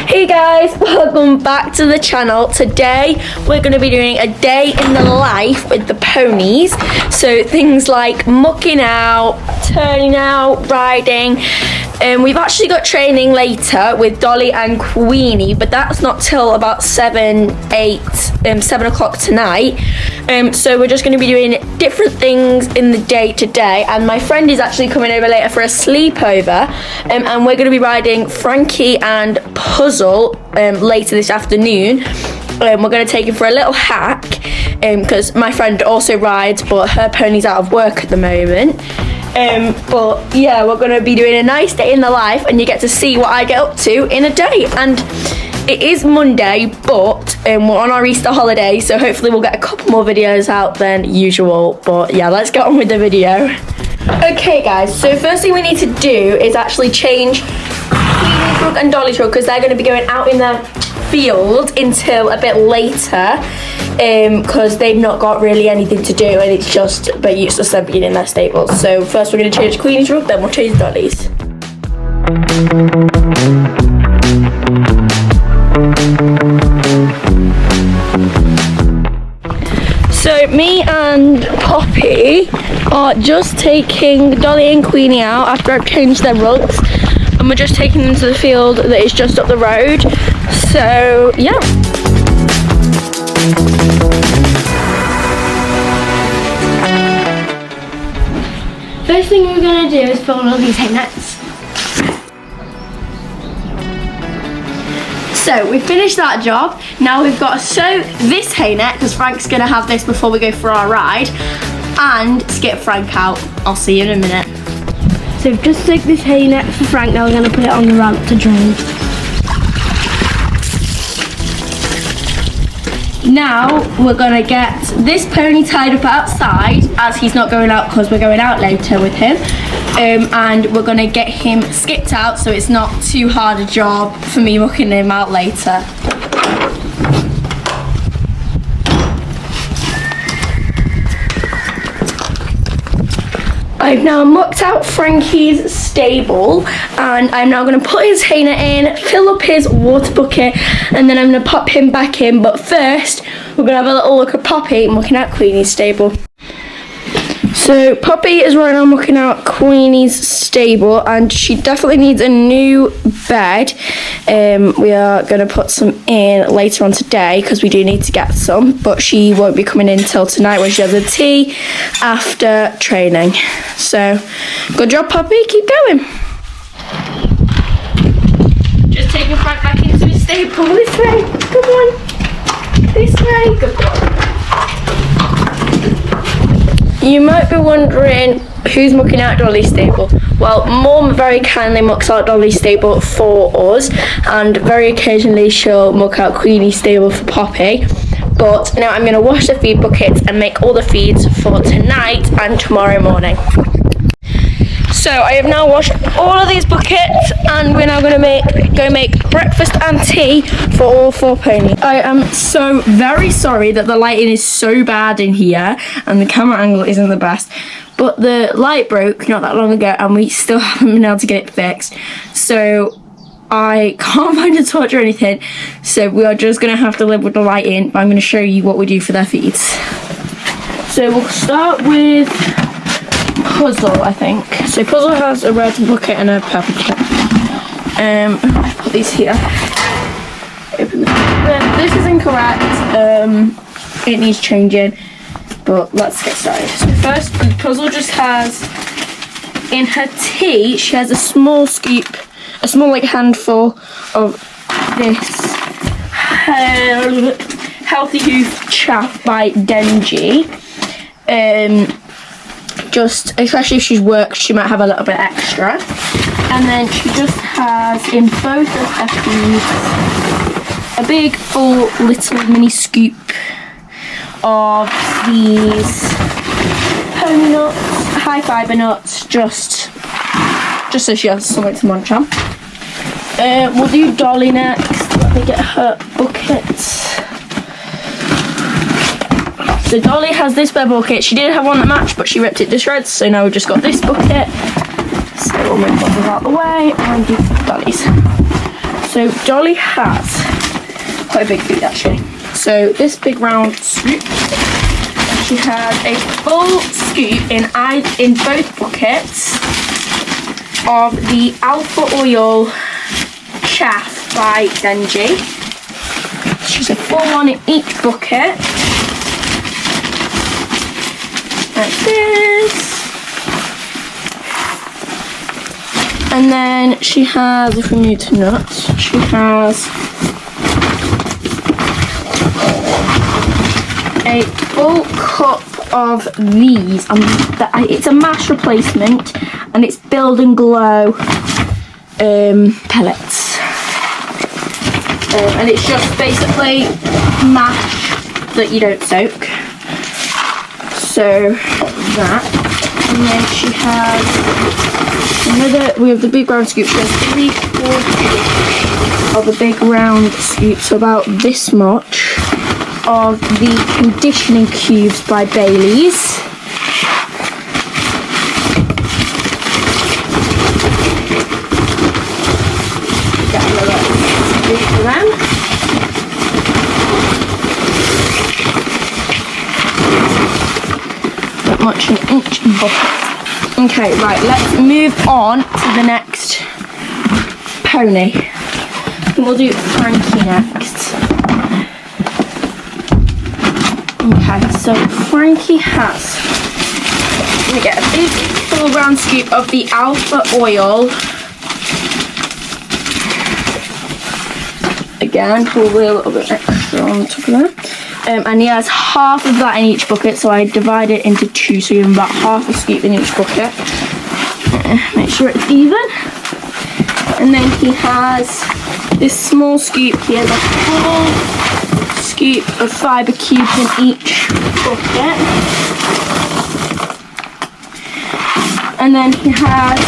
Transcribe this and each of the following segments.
Hey guys, welcome back to the channel. Today we're going to be doing a day in the life with the ponies. So things like mucking out, turning out, riding. We've actually got training later with Dolly and Queenie, but that's not till about 7 o'clock tonight. So we're just going to be doing different things in the day today, and my friend is actually coming over later for a sleepover, and we're going to be riding Frankie and Puzzle later this afternoon. We're going to take him for a little hack because my friend also rides, but her pony's out of work at the moment. But yeah, we're going to be doing a nice day in the life, and you get to see what I get up to in a day. And it is Monday, but we're on our Easter holiday, so hopefully we'll get a couple more videos out than usual. But yeah, let's get on with the video. Okay guys, so first thing we need to do is actually change Queenie's rug and Dolly's rug, because they're going to be going out in the field until a bit later, because they've not got really anything to do, and it's just a bit useless them being in their stables. So first we're going to change Queenie's rug, then we'll change Dolly's. So me and Poppy are just taking Dolly and Queenie out after I've changed their rugs, and we're just taking them to the field that is just up the road. So yeah. First thing we're going to do is fill all these hay nets. So we finished that job. Now we've got to sew this hay net, because Frank's going to have this before we go for our ride, and skip Frank out. I'll see you in a minute. So we've just soaked this hay net for Frank, now we're going to put it on the ramp to drain. Now we're going to get this pony tied up outside, as he's not going out because we're going out later with him. And we're going to get him skipped out so it's not too hard a job for me mucking him out later. I've now mucked out Frankie's stable, and I'm now going to put his hay net in, fill up his water bucket, and then I'm going to pop him back in. But first, we're going to have a little look at Poppy mucking out Queenie's stable. So Poppy is right now mucking out Queenie's stable, and she definitely needs a new bed. We are going to put some in later on today, because we do need to get some, but she won't be coming in till tonight when she has a tea after training. So good job, Poppy, keep going. Just taking Frank back into his stable. This way, come on, this way, good boy. You might be wondering who's mucking out Dolly's stable. Well, Mum very kindly mucks out Dolly's stable for us, and very occasionally she'll muck out Queenie's stable for Poppy. But now I'm going to wash the feed buckets and make all the feeds for tonight and tomorrow morning. So I have now washed all of these buckets, and we're now going to go make breakfast and tea for all 4 ponies. I am so very sorry that the lighting is so bad in here and the camera angle isn't the best, but the light broke not that long ago and we still haven't been able to get it fixed. So I can't find a torch or anything, so we are just going to have to live with the lighting, but I'm going to show you what we do for their feeds. So we'll start with Puzzle, I think. So Puzzle has a red bucket and a purple bucket. I put these here. Open this is incorrect. It needs changing, but let's get started. So first, Puzzle just has in her tea. She has a small scoop, a small like handful of this Healthy Youth Chaff by Denji. Just, especially if she's worked, she might have a little bit extra. And then she just has in both of her feeds a big full little mini scoop of these pony nuts, high fibre nuts, just so she has something to munch on. We'll do Dolly next. Let me get her bucket. So Dolly has this bare bucket. She did have one that matched, but she ripped it to shreds, so now we've just got this bucket. So we'll move Bubbles out the way and do Dolly's. So Dolly has quite a big food actually. So this big round scoop, she has a full scoop in both buckets of the Alpha Oil Chaff by Denji. She's a full one in each bucket. Like this. And then she has, if we move to nuts, she has a full cup of these. It's a mash replacement and it's Build and Glow pellets. And it's just basically mash that you don't soak. So that. And then she has we have the big round scoop. She has 3/4 of the big round scoop, so about this much of the conditioning cubes by Bailey's. Get a little scoop for them. That much in each bucket. Okay, right, let's move on to the next pony. We'll do Frankie next. Okay, so Frankie has, I'm gonna get a big full round scoop of the Alpha Oil. Again, probably a little bit extra on the top of that. And he has half of that in each bucket, so I divide it into two, so you have about half a scoop in each bucket. Make sure it's even. And then he has this small scoop. He has a full scoop of fibre cubes in each bucket. And then he has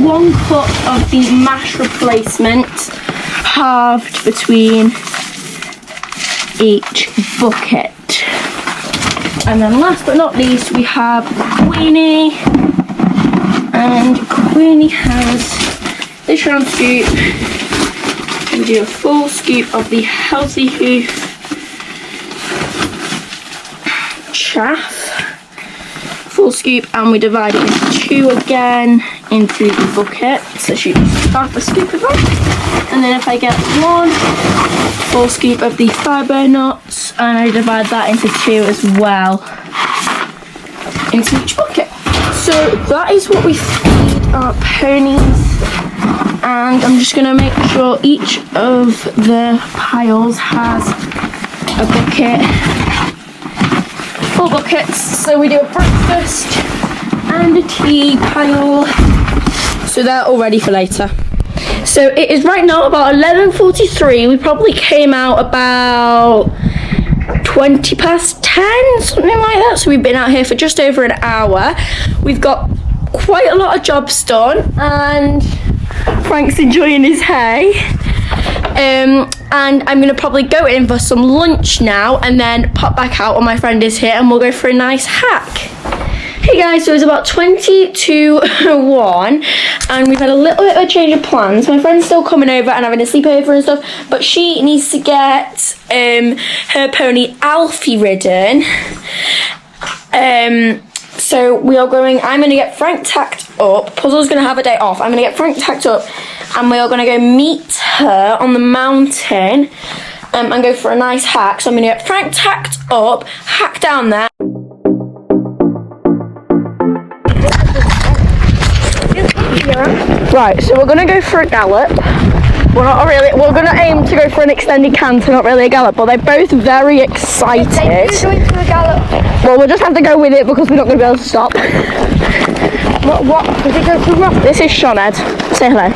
1 cup of the mash replacement, halved between each bucket. And then last but not least we have Queenie, and Queenie has this round scoop. We do a full scoop of the Healthy Hoof Chaff, full scoop, and we divide it into two again into the bucket, so she does half a scoop of that. And then if I get 1 full scoop of the fibre nuts, and I divide that into two as well into each bucket. So that is what we feed our ponies, and I'm just going to make sure each of the piles has a bucket, full buckets. So we do a breakfast and a tea pile, so they're all ready for later. So it is right now about 11:43. We probably came out about 20 past 10, something like that. So we've been out here for just over an hour. We've got quite a lot of jobs done, and Frank's enjoying his hay. And I'm going to probably go in for some lunch now and then pop back out when my friend is here and we'll go for a nice hack. Hey guys, so it's about 20 to 1 and we've had a little bit of a change of plans. My friend's still coming over and having a sleepover and stuff, but she needs to get her pony Alfie ridden. So we are going, I'm going to get Frank tacked up. Puzzle's going to have a day off. I'm going to get Frank tacked up and we are going to go meet her on the mountain and go for a nice hack. So I'm going to get Frank tacked up, hack down there. Right, so we're gonna go for a gallop. We're gonna aim to go for an extended canter, not really a gallop, but they're both very excited. Going for a gallop. Well, we'll just have to go with it because we're not gonna be able to stop. What? Does it go for rough? This is Shoned. Say hello.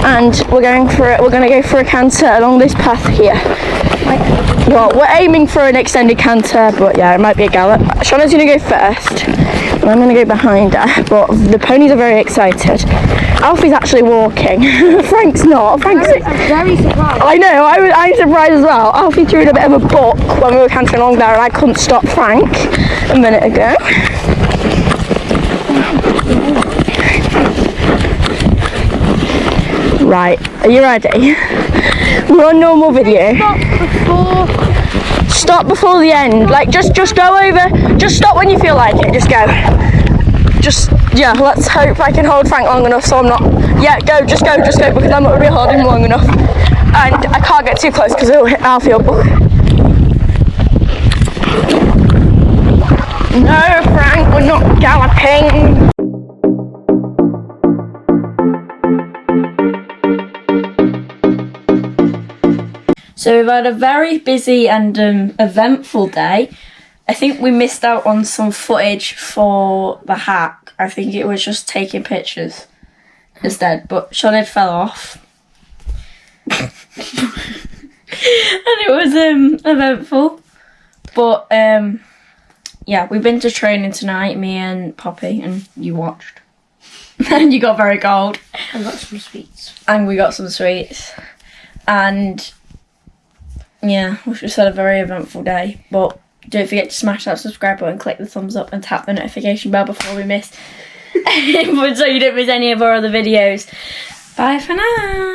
And we're gonna go for a canter along this path here. Well, we're aiming for an extended canter, but yeah, it might be a gallop. Shoned's gonna go first. And I'm going to go behind her, but the ponies are very excited. Alfie's actually walking. Frank's not. I'm very surprised. I know, I'm surprised as well. Alfie threw in a bit of a buck when we were cantering along there and I couldn't stop Frank a minute ago. Right, are you ready? We're on normal video. Stop before the end. Like, just go over. Just stop when you feel like it. Just go. Yeah, let's hope I can hold Frank long enough so I'm not... Yeah, just go, because I'm not going to be holding him long enough. And I can't get too close because it'll hit our field book. No, Frank, we're not galloping. So we've had a very busy and eventful day. I think we missed out on some footage for the hack. I think it was just taking pictures instead, but Sinead fell off. And it was eventful. But yeah, we've been to training tonight, me and Poppy, and you watched. And you got very cold. I got some sweets. And we got some sweets. And yeah, we've just had a very eventful day. But don't forget to smash that subscribe button, click the thumbs up and tap the notification bell before we miss so you don't miss any of our other videos. Bye for now.